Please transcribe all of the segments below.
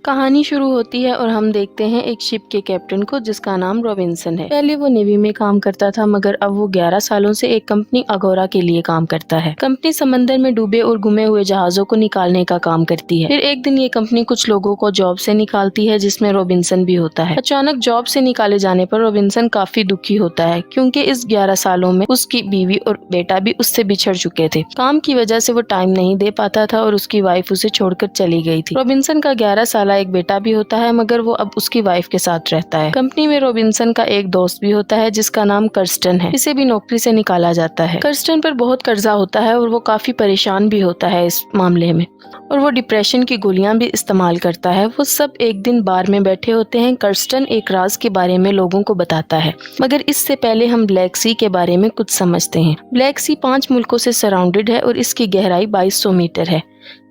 کہانی شروع ہوتی ہے اور ہم دیکھتے ہیں ایک شپ کے کیپٹن کو جس کا نام رابنسن ہے۔ پہلے وہ نیوی میں کام کرتا تھا مگر اب وہ 11 سالوں سے ایک کمپنی اگورا کے لیے کام کرتا ہے۔ کمپنی سمندر میں ڈوبے اور گمے ہوئے جہازوں کو نکالنے کا کام کرتی ہے۔ پھر ایک دن یہ کمپنی کچھ لوگوں کو جاب سے نکالتی ہے جس میں رابنسن بھی ہوتا ہے۔ اچانک جاب سے نکالے جانے پر رابنسن کافی دکھی ہوتا ہے کیونکہ اس 11 سالوں میں اس کی بیوی اور بیٹا بھی اس سے بچھڑ چکے تھے۔ کام کی وجہ سے وہ ٹائم نہیں دے پاتا تھا اور اس کی وائف اسے چھوڑ کر چلی گئی تھی۔ رابنسن کا 11 سالہ ایک بیٹا بھی ہوتا ہے مگر وہ اب اس کی وائف کے ساتھ رہتا ہے۔ کمپنی میں رابنسن کا ایک دوست بھی ہوتا ہے جس کا نام کرسٹن ہے۔ اسے بھی نوکری سے نکالا جاتا ہے۔ کرسٹن پر بہت قرضہ ہوتا ہے اور وہ کافی پریشان بھی ہوتا ہے اس معاملے میں، اور وہ ڈپریشن کی گولیاں بھی استعمال کرتا ہے۔ وہ سب ایک دن بار میں بیٹھے ہوتے ہیں۔ کرسٹن ایک راز کے بارے میں لوگوں کو بتاتا ہے مگر اس سے پہلے ہم بلیک سی کے بارے میں کچھ سمجھتے ہیں۔ بلیک سی 5 ملکوں سے سراؤنڈڈ ہے اور اس کی گہرائی 2200 میٹر ہے۔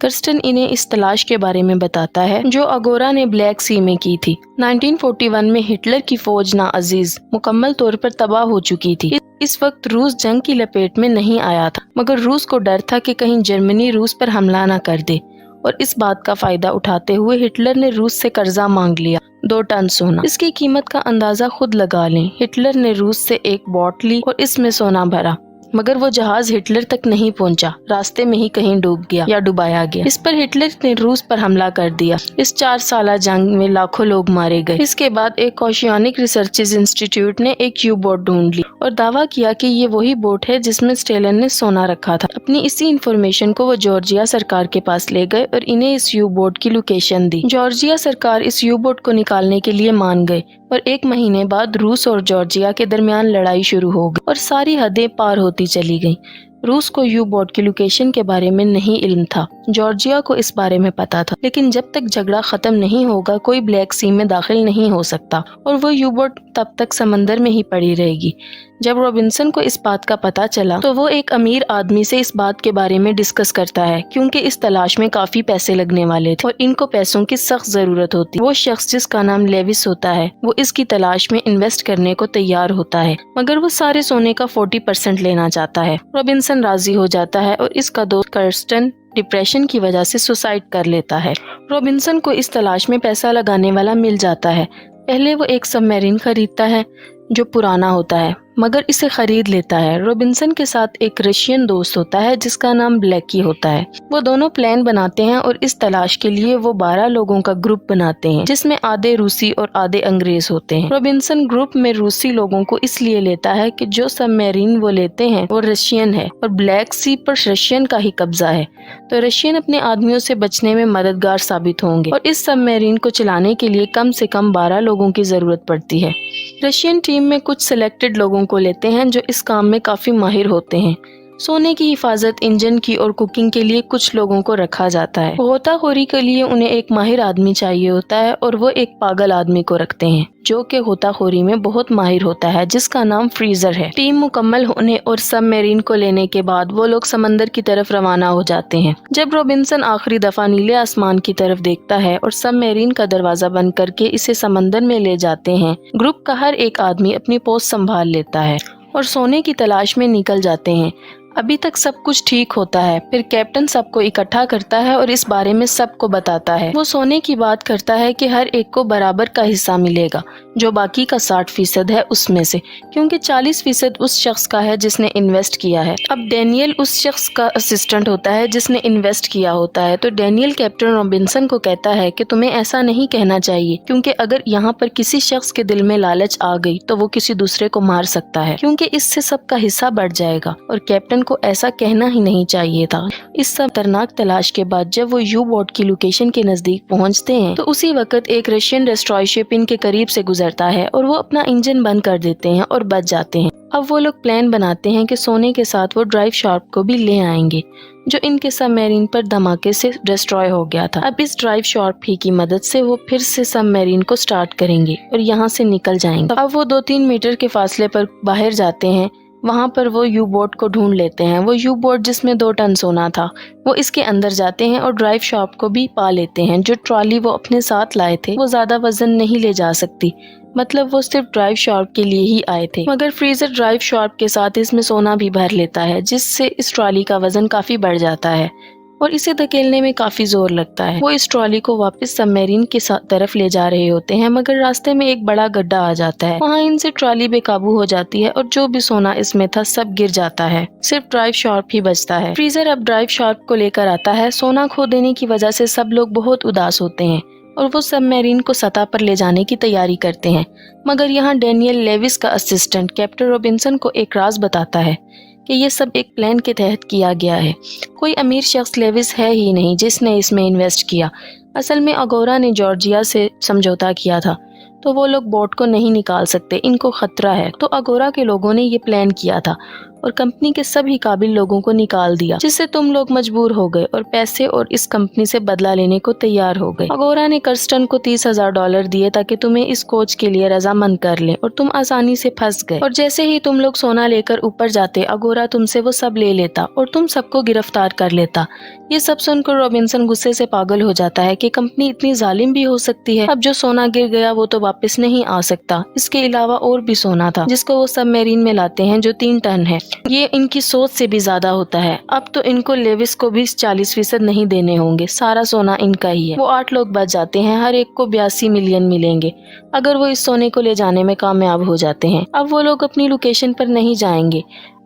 کرسٹن انہیں اس تلاش کے بارے میں بتاتا ہے جو اگورا نے بلیک سی میں کی تھی۔ 1941 میں ہٹلر کی فوج ناعزیز مکمل طور پر تباہ ہو چکی تھی۔ اس وقت روس جنگ کی لپیٹ میں نہیں آیا تھا مگر روس کو ڈر تھا کہ کہیں جرمنی روس پر حملہ نہ کر دے، اور اس بات کا فائدہ اٹھاتے ہوئے ہٹلر نے روس سے قرضہ مانگ لیا 2 ٹن سونا۔ اس کی قیمت کا اندازہ خود لگا لیں۔ ہٹلر نے روس سے ایک بوٹ لی اور اس میں سونا بھرا مگر وہ جہاز ہٹلر تک نہیں پہنچا، راستے میں ہی کہیں ڈوب گیا یا ڈبایا گیا۔ اس پر ہٹلر نے روس پر حملہ کر دیا۔ اس 4 سالہ جنگ میں لاکھوں لوگ مارے گئے۔ اس کے بعد ایک اوشیانک ریسرچز انسٹیٹیوٹ نے ایک یو بوٹ ڈھونڈ لی اور دعویٰ کیا کہ یہ وہی بوٹ ہے جس میں اسٹیلن نے سونا رکھا تھا۔ اپنی اسی انفارمیشن کو وہ جارجیا سرکار کے پاس لے گئے اور انہیں اس یو بوٹ کی لوکیشن دی۔ جارجیا سرکار اس یو بوٹ کو نکالنے کے لیے مان گئے اور 1 مہینے بعد روس اور جارجیا کے درمیان لڑائی شروع ہو گئی اور ساری حدیں پار ہوتی چلی گئیں۔ روس کو یو بوٹ کی لوکیشن کے بارے میں نہیں علم تھا، جارجیا کو اس بارے میں پتا تھا، لیکن جب تک جھگڑا ختم نہیں ہوگا کوئی بلیک سی میں داخل نہیں ہو سکتا اور وہ یو بوٹ تب تک سمندر میں ہی پڑی رہے گی۔ جب رابنسن کو اس بات کا پتا چلا تو وہ ایک امیر آدمی سے اس بات کے بارے میں ڈسکس کرتا ہے کیونکہ اس تلاش میں کافی پیسے لگنے والے تھے اور ان کو پیسوں کی سخت ضرورت ہوتی۔ وہ شخص جس کا نام لیوس ہوتا ہے وہ اس کی تلاش میں انویسٹ کرنے کو تیار ہوتا ہے مگر وہ سارے سونے کا 40% لینا چاہتا ہے۔ رابنسن راضی ہو جاتا ہے اور اس کا دوست کرسٹن ڈپریشن کی وجہ سے سوسائڈ کر لیتا ہے۔ رابنسن کو اس تلاش میں پیسہ لگانے والا مل جاتا ہے۔ پہلے وہ ایک سب میرین خریدتا ہے جو پرانا ہوتا ہے مگر اسے خرید لیتا ہے۔ رابنسن کے ساتھ ایک رشین دوست ہوتا ہے جس کا نام بلیکی ہوتا ہے۔ وہ دونوں پلان بناتے ہیں اور اس تلاش کے لیے وہ 12 لوگوں کا گروپ بناتے ہیں جس میں آدھے روسی اور آدھے انگریز ہوتے ہیں۔ رابنسن گروپ میں روسی لوگوں کو اس لیے لیتا ہے کہ جو سب میرین وہ لیتے ہیں وہ رشین ہے اور بلیک سی پر رشین کا ہی قبضہ ہے، تو رشین اپنے آدمیوں سے بچنے میں مددگار ثابت ہوں گے اور اس سب میرین کو چلانے کے لیے کم سے کم 12 لوگوں کی ضرورت پڑتی ہے۔ رشین ٹیم میں کچھ سلیکٹڈ لوگوں کو لیتے ہیں جو اس کام میں کافی ماہر ہوتے ہیں۔ سونے کی حفاظت، انجن کی اور کوکنگ کے لیے کچھ لوگوں کو رکھا جاتا ہے۔ غوطہ خوری کے لیے انہیں ایک ماہر آدمی چاہیے ہوتا ہے اور وہ ایک پاگل آدمی کو رکھتے ہیں جو کہ غوطہ خوری میں بہت ماہر ہوتا ہے جس کا نام فریزر ہے۔ ٹیم مکمل ہونے اور سب میرین کو لینے کے بعد وہ لوگ سمندر کی طرف روانہ ہو جاتے ہیں۔ جب رابنسن آخری دفعہ نیلے آسمان کی طرف دیکھتا ہے اور سب میرین کا دروازہ بند کر کے اسے سمندر میں لے جاتے ہیں، گروپ کا ہر ایک آدمی اپنی پوسٹ سنبھال لیتا ہے اور سونے کی تلاش میں نکل جاتے ہیں۔ ابھی تک سب کچھ ٹھیک ہوتا ہے، پھر کیپٹن سب کو اکٹھا کرتا ہے اور اس بارے میں سب کو بتاتا ہے۔ وہ سونے کی بات کرتا ہے کہ ہر ایک کو برابر کا حصہ ملے گا، جو باقی کا 60% ہے اس میں سے، کیونکہ 40% اس شخص کا ہے جس نے انویسٹ کیا ہے۔ اب ڈینیل اس شخص کا اسسٹنٹ ہوتا ہے جس نے انویسٹ کیا ہوتا ہے، تو ڈینیل کیپٹن رابنسن کو کہتا ہے کہ تمہیں ایسا نہیں کہنا چاہیے کیونکہ اگر یہاں پر کسی شخص کے دل میں لالچ آ گئی تو وہ کسی دوسرے کو مار سکتا ہے کیونکہ اس سے سب کا حصہ بڑھ جائے گا، اور کیپٹن کو ایسا کہنا ہی نہیں چاہیے تھا۔ اس سب خطرناک تلاش کے بعد جب وہ یو بوٹ کی لوکیشن کے نزدیک پہنچتے ہیں تو اسی وقت ایک رشین ڈسٹرائر شپ ان کے قریب سے گزرتا ہے اور وہ اپنا انجن بند کر دیتے ہیں اور بچ جاتے ہیں۔ اب وہ لوگ پلان بناتے ہیں کہ سونے کے ساتھ وہ ڈرائیو شارپ کو بھی لے آئیں گے جو ان کے سب میرین پر دھماکے سے ڈسٹرائے ہو گیا تھا۔ اب اس ڈرائیو شارپ ہی کی مدد سے وہ پھر سے سب میرین کو سٹارٹ کریں گے اور یہاں سے نکل جائیں گے۔ اب وہ 2-3 میٹر کے فاصلے پر باہر جاتے ہیں، وہاں پر وہ یو بوٹ کو ڈھونڈ لیتے ہیں۔ وہ یو بوٹ جس میں 2 ٹن سونا تھا، وہ اس کے اندر جاتے ہیں اور ڈرائیو شارپ کو بھی پا لیتے ہیں۔ جو ٹرالی وہ اپنے ساتھ لائے تھے وہ زیادہ وزن نہیں لے جا سکتی، مطلب وہ صرف ڈرائیو شارپ کے لیے ہی آئے تھے، مگر فریزر ڈرائیو شارپ کے ساتھ اس میں سونا بھی بھر لیتا ہے جس سے اس ٹرالی کا وزن کافی بڑھ جاتا ہے۔ اور اسے دھکیلنے میں کافی زور لگتا ہے۔ وہ اس ٹرالی کو واپس سب میرین کی طرف لے جا رہے ہوتے ہیں مگر راستے میں ایک بڑا گڈھا آ جاتا ہے۔ وہاں ان سے ٹرالی بے قابو ہو جاتی ہے اور جو بھی سونا اس میں تھا سب گر جاتا ہے، صرف ڈرائیو شارپ ہی بچتا ہے۔ فریزر اب ڈرائیو شارپ کو لے کر آتا ہے۔ سونا کھو دینے کی وجہ سے سب لوگ بہت اداس ہوتے ہیں اور وہ سب میرین کو سطح پر لے جانے کی تیاری کرتے ہیں، مگر یہاں ڈینیل لیوس کا اسسٹنٹ کیپٹن رابنسن کو ایک راز بتاتا ہے کہ یہ سب ایک پلان کے تحت کیا گیا ہے۔ کوئی امیر شخص لیوس ہے ہی نہیں جس نے اس میں انویسٹ کیا۔ اصل میں اگورا نے جارجیا سے سمجھوتا کیا تھا تو وہ لوگ بوٹ کو نہیں نکال سکتے، ان کو خطرہ ہے، تو اگورا کے لوگوں نے یہ پلان کیا تھا اور کمپنی کے سبھی قابل لوگوں کو نکال دیا، جس سے تم لوگ مجبور ہو گئے اور پیسے اور اس کمپنی سے بدلہ لینے کو تیار ہو گئے۔ اگورا نے کرسٹن کو $30,000 دیے تاکہ تمہیں اس کوچ کے لیے رضامند کر لیں اور تم آسانی سے پھنس گئے، اور جیسے ہی تم لوگ سونا لے کر اوپر جاتے اگورا تم سے وہ سب لے لیتا اور تم سب کو گرفتار کر لیتا۔ یہ سب سن کر رابنسن غصے سے پاگل ہو جاتا ہے کہ کمپنی اتنی ظالم بھی ہو سکتی ہے۔ اب جو سونا گر گیا وہ تو واپس نہیں آ سکتا، اس کے علاوہ اور بھی سونا تھا جس کو وہ سب میرین میں لاتے ہیں جو 3 ٹن ہے۔ یہ ان کی سوچ سے بھی زیادہ ہوتا ہے۔ اب تو ان کو لیوس کو بھی 40% نہیں دینے ہوں گے، سارا سونا ان کا ہی ہے۔ وہ 8 لوگ بچ جاتے ہیں، ہر ایک کو 82 ملین ملیں گے اگر وہ اس سونے کو لے جانے میں کامیاب ہو جاتے ہیں۔ اب وہ لوگ اپنی لوکیشن پر نہیں جائیں گے،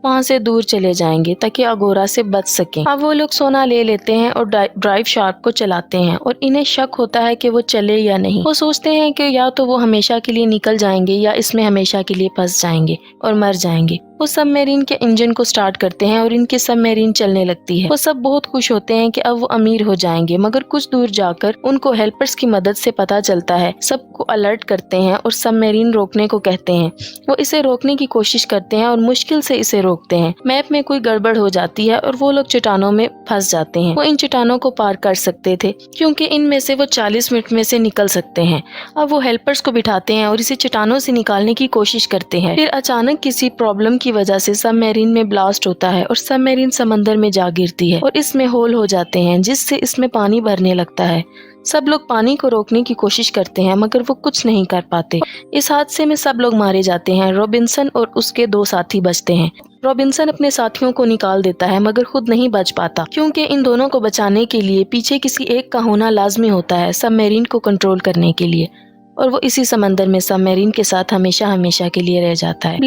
وہاں سے دور چلے جائیں گے تاکہ اگورا سے بچ سکیں۔ اب وہ لوگ سونا لے لیتے ہیں اور ڈرائیو شارپ کو چلاتے ہیں اور انہیں شک ہوتا ہے کہ وہ چلے یا نہیں۔ وہ سوچتے ہیں کہ یا تو وہ ہمیشہ کے لیے نکل جائیں گے یا اس میں ہمیشہ کے لیے پھنس جائیں گے اور مر جائیں گے۔ وہ سب میرین کے انجن کو سٹارٹ کرتے ہیں اور ان کی سب میرین چلنے لگتی ہے۔ وہ سب بہت خوش ہوتے ہیں کہ اب وہ امیر ہو جائیں گے، مگر کچھ دور جا کر ان کو ہیلپرز کی مدد سے پتہ چلتا ہے۔ سب کو الرٹ کرتے ہیں اور سب میرین روکنے کو کہتے ہیں۔ وہ اسے روکنے کی کوشش کرتے ہیں اور مشکل سے اسے روکتے ہیں۔ میپ میں کوئی گڑبڑ ہو جاتی ہے اور وہ لوگ چٹانوں میں پھنس جاتے ہیں۔ وہ ان چٹانوں کو پار کر سکتے تھے کیونکہ ان میں سے وہ 40 منٹ میں سے نکل سکتے ہیں۔ اب وہ ہیلپرز کو بٹھاتے ہیں اور اسے چٹانوں سے نکالنے کی کوشش کرتے ہیں۔ پھر اچانک کسی پرابلم کی وجہ سے سب میرین میں بلاسٹ ہوتا ہے اور سب میرین سمندر میں جا گرتی ہے اور اس میں ہول ہو جاتے ہیں جس سے اس میں پانی بھرنے لگتا ہے۔ سب لوگ پانی کو روکنے کی کوشش کرتے ہیں مگر وہ کچھ نہیں کر پاتے۔ اس حادثے میں سب لوگ مارے جاتے ہیں، رابنسن اور اس کے 2 ساتھی بچتے ہیں۔ رابنسن اپنے ساتھیوں کو نکال دیتا ہے مگر خود نہیں بچ پاتا کیونکہ ان دونوں کو بچانے کے لیے پیچھے کسی ایک کا ہونا لازمی ہوتا ہے سب میرین کو کنٹرول کرنے کے لیے، اور وہ اسی سمندر میں سب میرین کے ساتھ ہمیشہ کے لیے رہ جاتا ہے۔